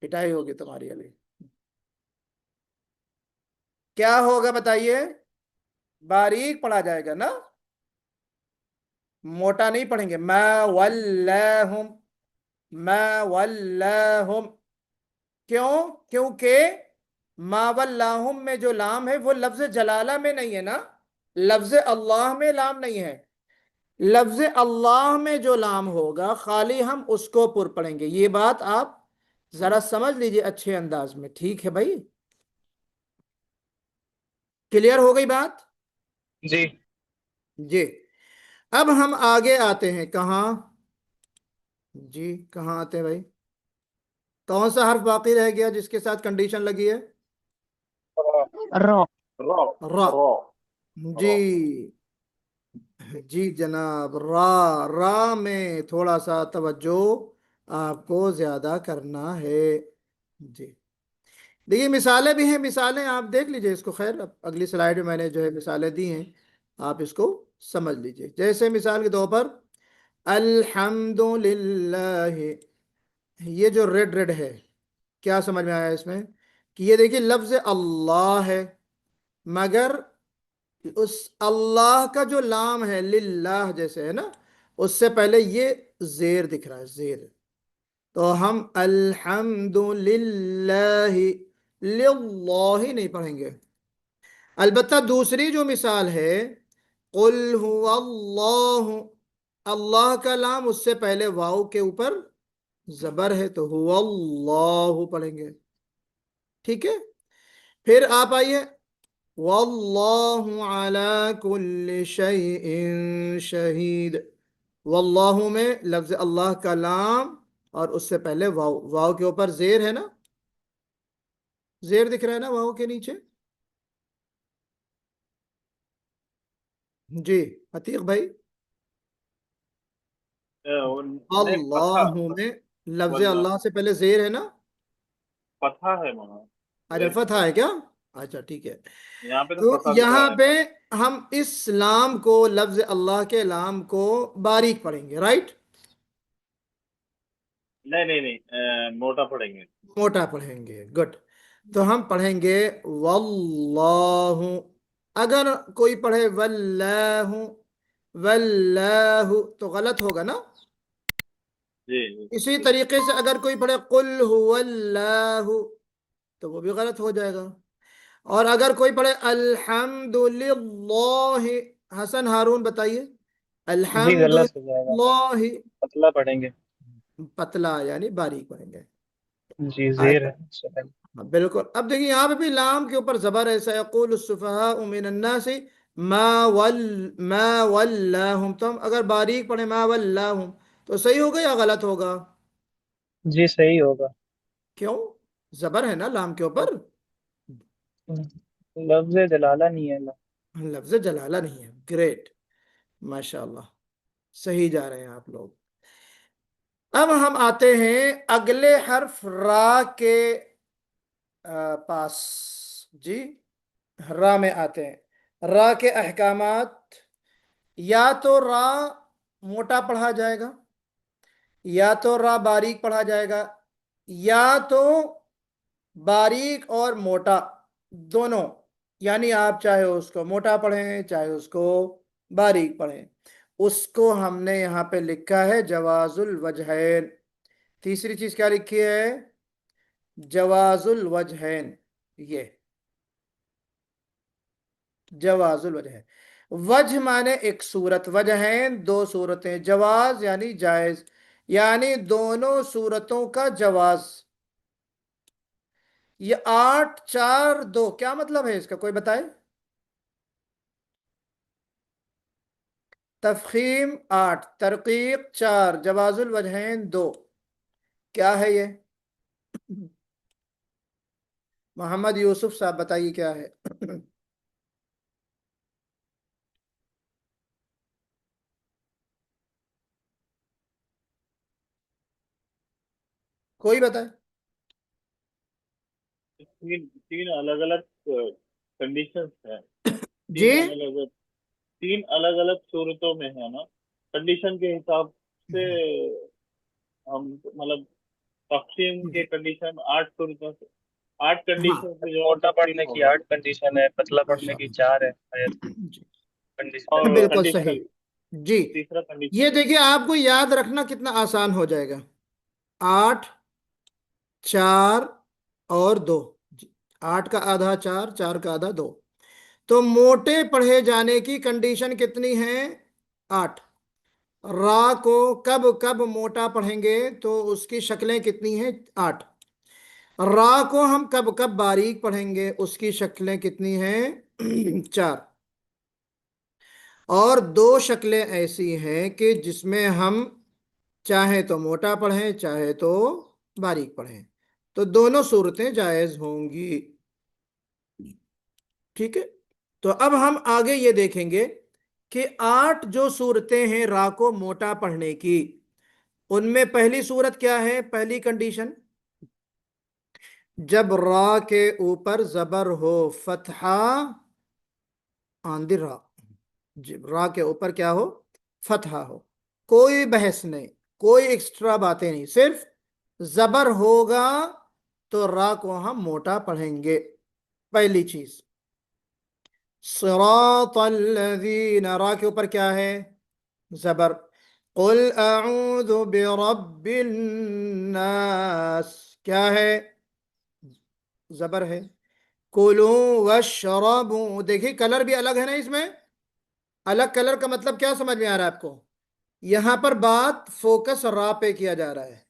پٹائی ہوگی تمہاری. ابھی کیا ہوگا بتائیے؟ باریک پڑھا جائے گا نا، موٹا نہیں پڑھیں گے. ما ولاہم، ما ولاہم. کیوں؟ کیونکہ ما ولاہم میں جو لام ہے وہ لفظ جلالہ میں نہیں ہے نا، لفظ اللہ میں لام نہیں ہے. لفظ اللہ میں جو لام ہوگا خالی ہم اس کو پر پڑھیں گے. یہ بات آپ ذرا سمجھ لیجئے اچھے انداز میں. ٹھیک ہے بھائی؟ کلیئر ہو گئی بات؟
جی
جی. اب ہم آگے آتے ہیں کہاں؟ جی کہاں آتے ہیں بھائی؟ کون سا حرف باقی رہ گیا جس کے ساتھ کنڈیشن لگی ہے؟
را
را
را.
را
جی جی جناب، را میں تھوڑا سا توجہ آپ کو زیادہ کرنا ہے. جی دیکھیے مثالیں بھی ہیں، مثالیں آپ دیکھ لیجئے اس کو. خیر اب اگلی سلائیڈ میں نے جو ہے مثالیں دی ہیں، آپ اس کو سمجھ لیجئے. جیسے مثال کے طور پر الحمدللہ، یہ جو ریڈ ریڈ ہے، کیا سمجھ میں آیا اس میں؟ کہ یہ دیکھیے لفظ اللہ ہے، مگر اس اللہ کا جو لام ہے للہ جیسے ہے نا، اس سے پہلے یہ زیر دکھ رہا ہے، زیر. تو ہم الحمدللہ للہ نہیں پڑھیں گے. البتہ دوسری جو مثال ہے قل هو اللہ، اللہ کا لام اس سے پہلے واو کے اوپر زبر ہے، تو هو اللہ پڑھیں گے. ٹھیک ہے؟ پھر آپ آئیے واللہ علی کل شیء شہید. واللہ میں لفظ اللہ کا لام اور اس سے پہلے واو، واو کے اوپر زیر ہے نا، زیر دکھ رہا ہے نا واو کے نیچے. جی عتیق بھائی،
نہیں
اللہ میں لفظ
واللہ
اللہ سے پہلے زیر ہے نا.
فتح ہے وہاں،
اچھا فتح ہے کیا؟ اچھا ٹھیک ہے.
یہاں پہ تو
تو
فتح دکھ
یہاں
رہا ہے.
پہ ہم اس لام کو، لفظ اللہ کے لام کو باریک پڑھیں گے، رائٹ؟
نہیں موٹا پڑیں گے.
موٹا پڑھیں گے. گڈ. تو ہم پڑھیں گے واللہ. اگر کوئی پڑھے واللہ، واللہ تو غلط ہوگا نا.
جی جی
اسی طریقے سے اگر کوئی پڑھے قل هو اللہ تو وہ بھی غلط ہو جائے گا. اور اگر کوئی پڑھے الحمدللہ حسن ہارون بتائیے.
جی غلط ہو جائے گا،
الحمدللہ.
پتلا پڑھیں گے.
پتلا یعنی باریک پڑھیں گے.
جی زیر ہے اس سے پہلے.
ہاں، بالکل. اب دیکھیں یہاں پہ بھی لام کے اوپر زبر ہے. سیقول السفہاء من الناس ما ولاہم. تو ہم اگر باریک پڑھیں ما ولاہم تو صحیح ہوگا یا غلط ہوگا؟
جی صحیح ہوگا.
کیوں؟ زبر ہے نا لام کے اوپر.
لفظ دلالہ نہیں ہے.
لفظ جلالہ نہیں ہے. گریٹ، ماشاء اللہ، صحیح جا رہے ہیں آپ لوگ. اب ہم آتے ہیں اگلے حرف را کے پاس. جی را میں آتے ہیں. را کے احکامات، یا تو را موٹا پڑھا جائے گا، یا تو را باریک پڑھا جائے گا، یا تو باریک اور موٹا دونوں. یعنی آپ چاہے اس کو موٹا پڑھیں چاہے اس کو باریک پڑھیں. اس کو ہم نے یہاں پہ لکھا ہے جواز الوجہین. تیسری چیز کیا لکھی ہے؟ جواز الوجہین. یہ جواز الوجہ. وجہ مانے ایک صورت، وجہین دو صورتیں، جواز یعنی جائز، یعنی دونوں صورتوں کا جواز. یہ 8 4 2 کیا مطلب ہے اس کا؟ کوئی بتائے. تفخیم 8، ترقیق 4، جواز الوجہین 2. کیا ہے یہ؟ محمد یوسف صاحب بتائیے کیا ہے؟ کوئی بتائے.
تین الگ الگ کنڈیشنز ہیں.
جی
تین الگ الگ صورتوں میں ہے نا. کنڈیشن کے حساب سے ہم مطلب تقسیم کے کنڈیشن 8 صورتوں سے 8 کنڈیشن سے جو
موٹا پڑھنے کی 8 کنڈیشن ہے، پتلا پڑھنے کی 4 ہے شاید کنڈیشن.
اور
بالکل
کنڈیشن
صحیح. جی
تیسرا
یہ
کنڈیشن
دیکھیے آپ کو یاد رکھنا کتنا آسان ہو جائے گا. 8 4 اور 2. 8 کا آدھا 4، 4 کا آدھا 2. تو موٹے پڑھے جانے کی کنڈیشن کتنی ہے؟ 8. را کو کب کب موٹا پڑھیں گے تو اس کی شکلیں کتنی ہیں؟ 8. را کو ہم کب کب باریک پڑھیں گے اس کی شکلیں کتنی ہیں؟ 4. اور 2 شکلیں ایسی ہیں کہ جس میں ہم چاہے تو موٹا پڑھیں چاہے تو باریک پڑھیں، تو دونوں صورتیں جائز ہوں گی. ٹھیک ہے. تو اب ہم آگے یہ دیکھیں گے کہ 8 جو صورتیں ہیں را کو موٹا پڑھنے کی، ان میں پہلی صورت کیا ہے؟ پہلی کنڈیشن جب را کے اوپر زبر ہو، فتحہ آن دی را. جب را کے اوپر کیا ہو؟ فتحہ ہو. کوئی بحث نہیں، کوئی ایکسٹرا باتیں نہیں، صرف زبر ہوگا تو را کو ہم موٹا پڑھیں گے. پہلی چیز. صراط الذین، را کے اوپر کیا ہے؟ زبر. قل اعوذ برب الناس، کیا ہے؟ زبر ہے. کلوا واشربوا، دیکھیں کلر بھی الگ ہے نا اس میں. الگ کلر کا مطلب کیا سمجھ میں آ رہا ہے آپ کو؟ یہاں پر بات فوکس را پہ کیا جا رہا ہے،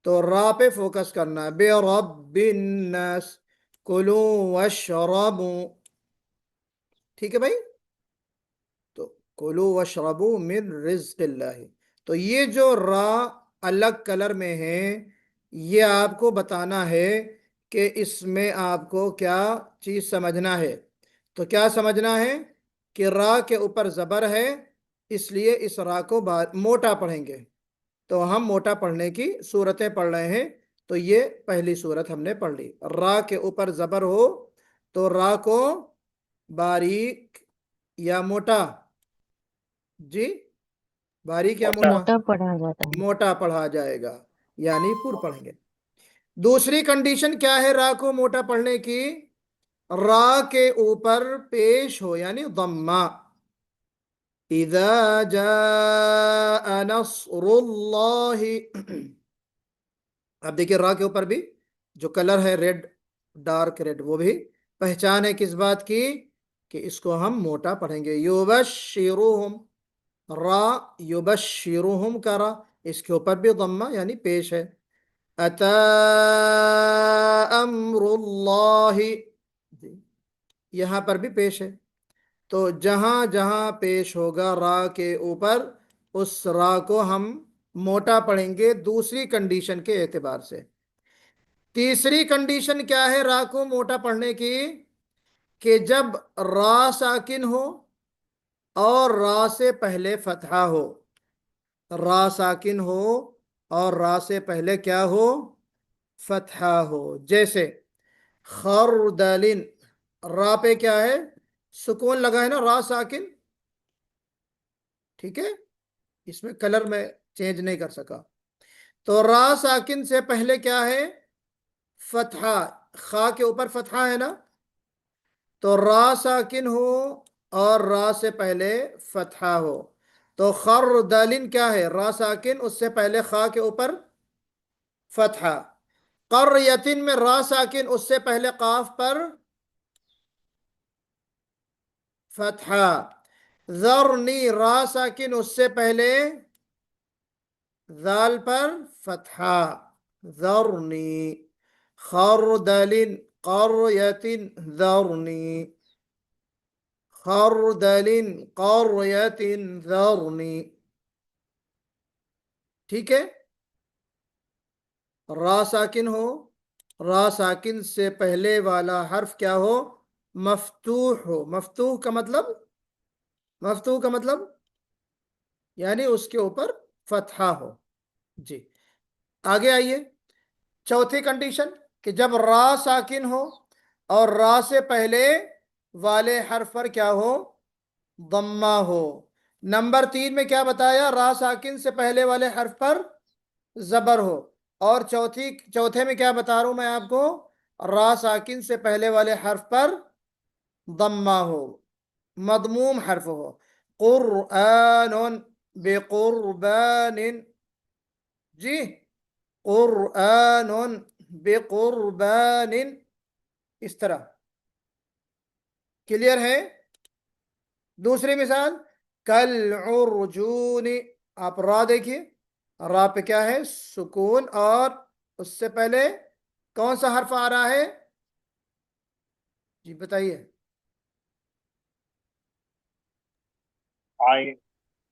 تو را پہ فوکس کرنا ہے. برب الناس، کلوا واشربوا. ٹھیک ہے بھائی. تو کلوا واشربوا من رزق اللہ. تو یہ جو را الگ کلر میں ہے، یہ آپ کو بتانا ہے کہ اس میں آپ کو کیا چیز سمجھنا ہے. تو کیا سمجھنا ہے کہ را کے اوپر زبر ہے، اس لیے اس را کو موٹا پڑھیں گے. تو ہم موٹا پڑھنے کی صورتیں پڑھ رہے ہیں. تو یہ پہلی صورت ہم نے پڑھ لی. را کے اوپر زبر ہو تو را کو باریک یا موٹا؟ جی باریک یا موٹا؟
موٹا پڑھا جاتا ہے.
موٹا پڑھا جائے گا، یعنی پر پڑھیں گے. دوسری کنڈیشن کیا ہے را کو موٹا پڑھنے کی؟ را کے اوپر پیش ہو یعنی ضمہ. اذا جاء نصر اللہ. اب دیکھیں را کے اوپر بھی جو کلر ہے ریڈ، ڈارک ریڈ، وہ بھی پہچان ہے کس بات کی؟ کہ اس کو ہم موٹا پڑھیں گے. یبشرہم، را یبشرہم کا را، اس کے اوپر بھی ضمہ یعنی پیش ہے. اتا امر اللہ، یہاں پر بھی پیش ہے. تو جہاں جہاں پیش ہوگا را کے اوپر، اس را کو ہم موٹا پڑھیں گے دوسری کنڈیشن کے اعتبار سے. تیسری کنڈیشن کیا ہے را کو موٹا پڑھنے کی؟ کہ جب را ساکن ہو اور را سے پہلے فتحہ ہو. را ساکن ہو اور را سے پہلے کیا ہو؟ فتحہ ہو. جیسے خردلن، را پہ کیا ہے؟ سکون لگا ہے نا، را ساکن. ٹھیک ہے، اس میں کلر میں چینج نہیں کر سکا. تو را ساکن سے پہلے کیا ہے؟ فتحہ. خا کے اوپر فتحہ ہے نا، تو را ساکن ہو اور را سے پہلے فتحہ ہو. تو خردلن کیا ہے؟ را ساکن، اس سے پہلے خا کے اوپر فتحہ. قریتن میں را ساکن، اس سے پہلے قاف پر فتحہ. ذرنی را ساکن، اس سے پہلے ذال پر فتحہ. ذرنی. خردلن قریتن ذرنی. خردلن قریتن ذرنی. ٹھیک ہے، را ساکن ہو، را ساکن سے پہلے والا حرف کیا ہو؟ مفتوح ہو. مفتوح کا مطلب، مفتوح کا مطلب یعنی اس کے اوپر فتحہ ہو. جی آگے آئیے. چوتھی کنڈیشن کہ جب را ساکن ہو اور را سے پہلے والے حرف پر کیا ہو؟ ضمہ ہو. نمبر 3 میں کیا بتایا؟ را ساکن سے پہلے والے حرف پر زبر ہو. اور چوتھے میں کیا بتا رہا ہوں میں آپ کو؟ را ساکن سے پہلے والے حرف پر ضمہ ہو، مضموم حرف ہو. قرآن بقربان، جی قرآن بقربان، اس طرح. کلیئر ہے؟ دوسری مثال کالعرجون. آپ را دیکھیے، را پہ کیا ہے؟ سکون، اور اس سے پہلے کون سا حرف آ رہا ہے؟ جی بتائیے.
عین.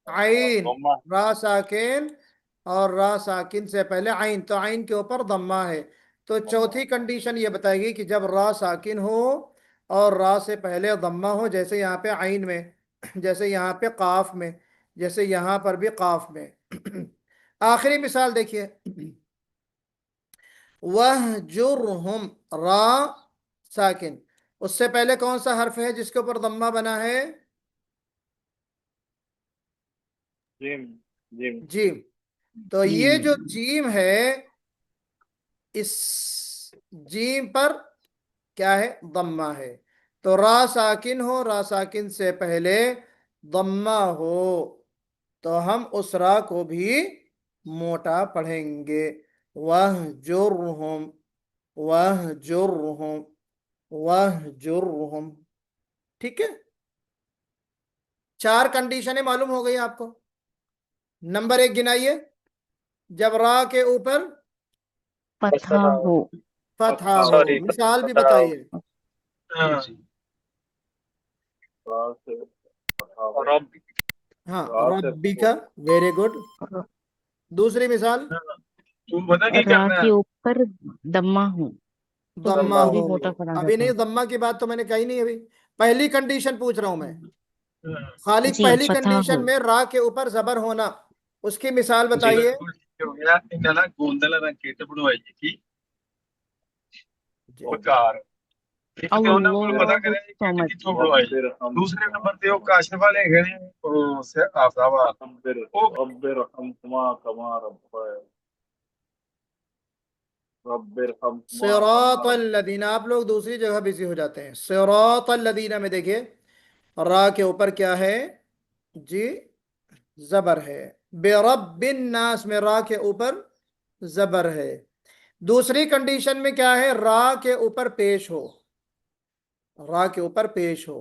عین.
ضمہ.
را ساکن اور را ساکن سے پہلے عین، تو عین کے اوپر ضمہ ہے. تو چوتھی کنڈیشن یہ بتائے گی کہ جب را ساکن ہو اور را سے پہلے ضمہ ہو، جیسے یہاں پہ عین میں، جیسے یہاں پہ قاف میں، جیسے یہاں پر بھی قاف میں. آخری مثال دیکھیے. وَهْجُرْهُمْ، را ساکن، اس سے پہلے کون سا حرف ہے جس کے اوپر ضمہ بنا ہے؟
جیم. جیم.
جیم. تو یہ جو جیم ہے، اس جیم پر کیا ہے؟ ضمہ ہے. تو را ساکن ہو، را ساکن سے پہلے ضمہ ہو، تو ہم اس را کو بھی موٹا پڑھیں گے. وَهْجُرْهُمْ وَهْجُرْهُمْ وَهْجُرْهُمْ. ٹھیک ہے، 4 کنڈیشنیں معلوم ہو گئی آپ کو. نمبر 1 گنائیے. جب را کے اوپر
فتحہ ہو.
فتحہ ہو.
سوری.
مثال بھی بتائیے.
را سے
رب.
ہاں،
را سے
ربی کا، ویری گڈ. دوسری مثال
را کے اوپر دمہ ہو، تو
ضمہ
اس کو بھی
ہو.
موٹا پڑا
ابھی
جاتا
نہیں، ضمہ کی بات تو میں نے کہی نہیں. ابھی پہلی کنڈیشن پوچھ رہا ہوں میں. خالق
جی
پہلی
فتح ہو.
کنڈیشن میں را کے اوپر زبر ہونا، اس کی مثال بتائیے. جی.
اللہ الصمد.
دوسرے نمبر تے وہ کاشف والے گئے او سے آفتاب
رب ارحمہما کما
صراط الذین، آپ لوگ دوسری جگہ بزی ہو جاتے ہیں. صراط الذین میں دیکھیے را کے اوپر کیا ہے؟ جی زبر ہے. برب الناس میں را کے اوپر زبر ہے. دوسری کنڈیشن میں کیا ہے؟ را کے اوپر پیش ہو، را کے اوپر پیش ہو.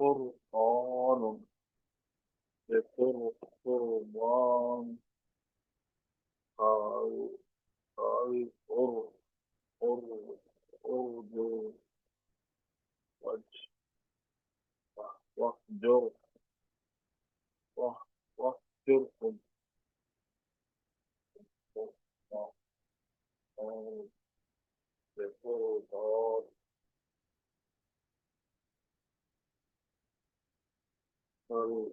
قرآن قربان أرجو واهجر واهجرهم بقربان أرجو.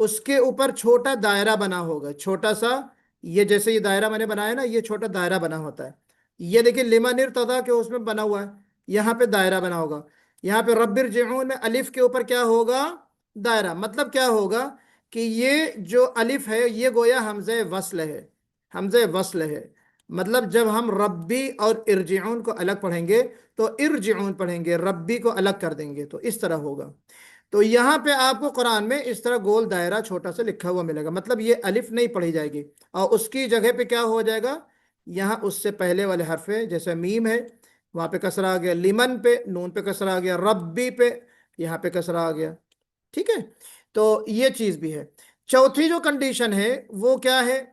اس کے اوپر چھوٹا دائرہ بنا ہوگا، چھوٹا سا، یہ جیسے یہ دائرہ میں نے بنایا نا، یہ چھوٹا دائرہ بنا ہوتا ہے. یہ دیکھیں لمن ارتضی کے اس میں بنا ہوا ہے، یہاں پہ دائرہ بنا ہوگا. یہاں پہ رب ارجعون میں الف کے اوپر کیا ہوگا؟ دائرہ. مطلب کیا ہوگا کہ یہ جو الف ہے یہ گویا حمزہ وصل ہے، حمزہ وصل ہے. مطلب جب ہم ربی اور ارجعون کو الگ پڑھیں گے تو ارجعون پڑھیں گے، ربی کو الگ کر دیں گے، تو اس طرح ہوگا. تو یہاں پہ آپ کو قرآن میں اس طرح گول دائرہ چھوٹا سا لکھا ہوا ملے گا. مطلب یہ الف نہیں پڑھی جائے گی، اور اس کی جگہ پہ کیا ہو جائے گا؟ یہاں اس سے پہلے والے حرف ہے، جیسے میم ہے وہاں پہ کسرہ آ گیا، لمن پہ نون پہ کسرہ آ گیا، ربی پہ یہاں پہ کسرہ آ گیا. ٹھیک ہے، تو یہ چیز بھی ہے. چوتھی جو کنڈیشن ہے وہ کیا ہے؟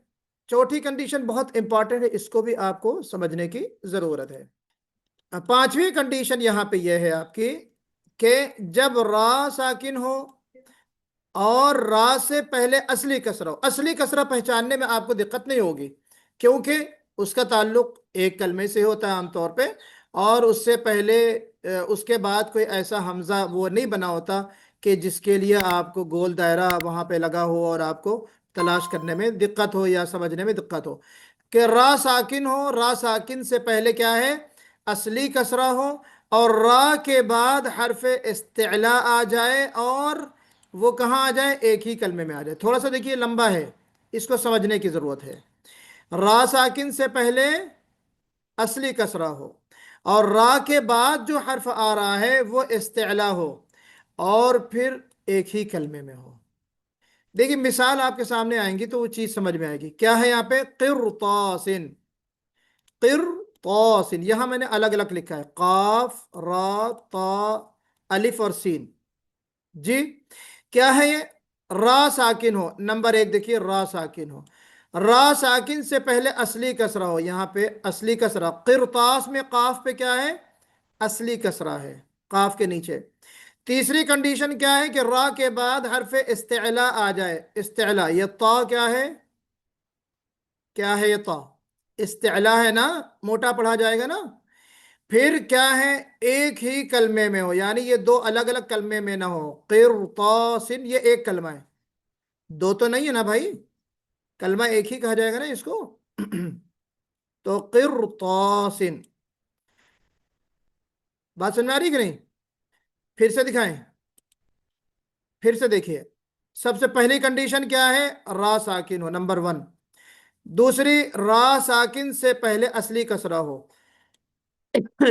چوتھی کنڈیشن بہت امپورٹنٹ ہے، اس کو بھی آپ کو سمجھنے کی ضرورت ہے. پانچویں کنڈیشن یہاں پہ یہ ہے آپ کی کہ جب را ساکن ہو اور را سے پہلے اصلی کسرہ ہو. اصلی کسرہ پہچاننے میں آپ کو دقت نہیں ہوگی، کیونکہ اس کا تعلق ایک کلمے سے ہوتا ہے عام طور پہ، اور اس سے پہلے اس کے بعد کوئی ایسا حمزہ وہ نہیں بنا ہوتا کہ جس کے لیے آپ کو گول دائرہ وہاں پہ لگا ہو اور آپ کو تلاش کرنے میں دقت ہو یا سمجھنے میں دقت ہو. کہ را ساکن ہو، را ساکن سے پہلے کیا ہے؟ اصلی کسرہ ہو، اور را کے بعد حرف استعلاء آ جائے، اور وہ کہاں آ جائے؟ ایک ہی کلمے میں آ جائے. تھوڑا سا دیکھیے لمبا ہے، اس کو سمجھنے کی ضرورت ہے. را ساکن سے پہلے اصلی کسرہ ہو، اور را کے بعد جو حرف آ رہا ہے وہ استعلاء ہو، اور پھر ایک ہی کلمے میں ہو. دیکھیں مثال آپ کے سامنے آئیں گی تو وہ چیز سمجھ میں آئے گی. کیا ہے یہاں پہ؟ قرطاسن. قرطاسن یہاں میں نے الگ الگ لکھا ہے، قاف را تا الف اور سین. جی کیا ہے یہ؟ را ساکن ہو. نمبر ایک دیکھیے، را ساکن ہو، را ساکن سے پہلے اصلی کسرہ ہو. یہاں پہ اصلی کسرہ، قرطاس میں قاف پہ کیا ہے؟ اصلی کسرہ ہے قاف کے نیچے. تیسری کنڈیشن کیا ہے؟ کہ را کے بعد حرف استعلاء آ جائے. استعلاء، یہ تا کیا ہے؟ کیا ہے یہ تا؟ استعلاء ہے نا، موٹا پڑھا جائے گا نا. پھر کیا ہے؟ ایک ہی کلمے میں ہو، یعنی یہ دو الگ الگ کلمے میں نہ ہو. قرطاسن یہ ایک کلمہ ہے، دو تو نہیں ہے نا بھائی، کلمہ ایک ہی کہا جائے گا نا اس کو. تو قرطاسن، بات سمجھ میں آ رہی کہ نہیں؟ پھر سے دکھائیں، پھر سے دیکھیے. سب سے پہلی کنڈیشن کیا ہے؟ را ساکن ہو، نمبر 1. دوسری، را ساکن سے پہلے اصلی کسرہ ہو.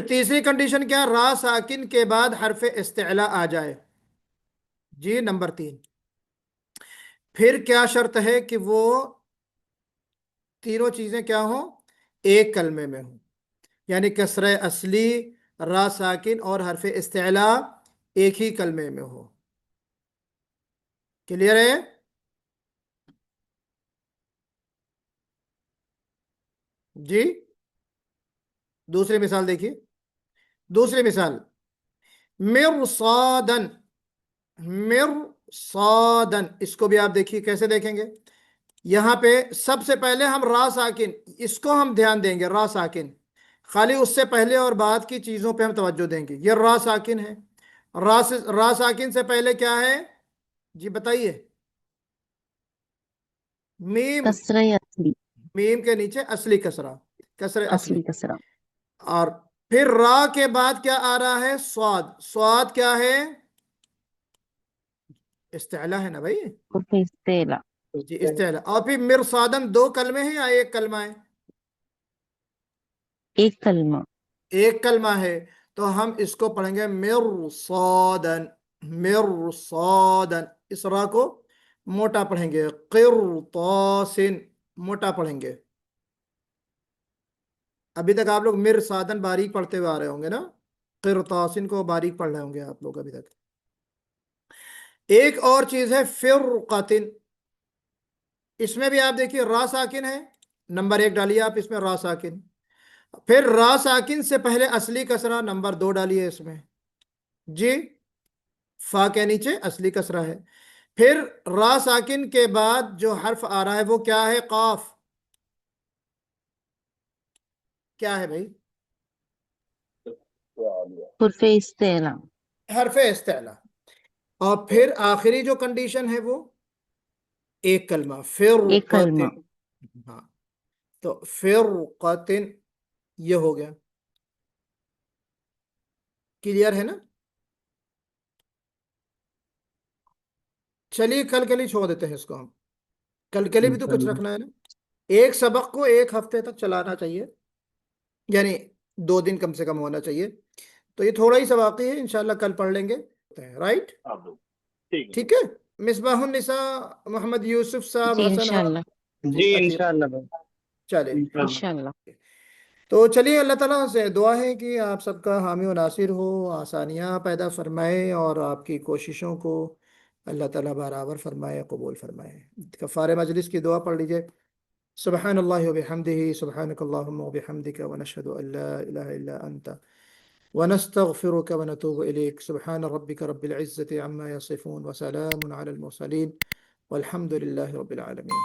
تیسری کنڈیشن کیا؟ را ساکن کے بعد حرف استعلاء آ جائے. جی نمبر 3. پھر کیا شرط ہے؟ کہ وہ تینوں چیزیں کیا ہوں؟ ایک کلمے میں ہوں، یعنی کسرہ اصلی، را ساکن اور حرف استعلاء ایک ہی کلمے میں ہو. کلیئر ہے؟ جی دوسری مثال دیکھیے. دوسری مثال، مرصادن. مرصادن اس کو بھی آپ دیکھیے کیسے دیکھیں گے. یہاں پہ سب سے پہلے ہم را ساکن، اس کو ہم دھیان دیں گے. را ساکن خالی اس سے پہلے اور بعد کی چیزوں پہ ہم توجہ دیں گے. یہ را ساکن ہے. را ساکن سے پہلے کیا ہے؟ جی بتائیے. میم،
کسرہ اصلی،
میم کے نیچے اصلی کسرہ، کسر اصلی.
اصلی کسرہ.
اور پھر را کے بعد کیا آ رہا ہے؟ سواد. سواد کیا ہے؟ استعلاء ہے نا بھائی.
حرف استعلاء.
جی استعلاء. اور پھر مرصادن دو کلمے ہیں یا ایک کلمہ ہے؟
ایک کلمہ.
ایک کلمہ ہے، تو ہم اس کو پڑھیں گے مرصادن. مرصادن اس را کو موٹا پڑھیں گے. قرطاسن موٹا پڑھیں گے. ابھی تک آپ لوگ مرصادن باریک پڑھتے ہوئے آ رہے ہوں گے نا، قرطاسن کو باریک پڑھ رہے ہوں گے آپ لوگ ابھی تک. ایک اور چیز ہے فرقتن. اس میں بھی آپ دیکھیے را ساکن ہے، نمبر 1 ڈالیے آپ اس میں را ساکن. پھر را ساکن سے پہلے اصلی کسرہ، نمبر 2 ڈالیے اس میں. جی فا کے نیچے اصلی کسرہ ہے. پھر را ساکن کے بعد جو حرف آ رہا ہے وہ کیا ہے؟ قاف. کیا ہے بھائی؟
حرف استعلاء.
حرف استعلاء. اور پھر آخری جو کنڈیشن ہے وہ ایک کلمہ
ایک کلمہ
فرقتن، ہاں تو فرقتن یہ ہو گیا، کلیئر ہے نا؟ چلیے کل کے لیے چھوڑ دیتے ہیں اس کو ہم، کل کے لیے بھی تو کچھ رکھنا ہے نا، ایک سبق کو ایک ہفتے تک چلانا چاہیے، یعنی 2 دن کم سے کم ہونا چاہیے، تو یہ تھوڑا ہی سا واقعی ہے، انشاءاللہ کل پڑھ لیں گے، رائٹ؟
آپ لوگ ٹھیک ہے
ٹھیک ہے، مصباح النساء محمد یوسف صاحب،
جی
حسن
انشاءاللہ
جی
عتیق،
انشاءاللہ بھائی،
چلے
انشاءاللہ۔
انشاءاللہ
تو چلیے اللہ تعالیٰ سے دعا ہے کہ آپ سب کا حامی و ناصر ہو، آسانیاں پیدا فرمائے اور آپ کی کوششوں کو اللہ تعالیٰ برابر فرمائے، قبول فرمائے۔ کفارہ مجلس کی دعا پڑھ لیجئے۔ سبحان اللہ وبحمدہ، سبحانک اللہم وبحمدک، ونشہد ان لا الہ الا انت، ونستغفرک ونتوب الیک۔ سبحان ربک رب العزة عما یصفون، وسلام علی المرسلین، والحمد للہ رب العالمین۔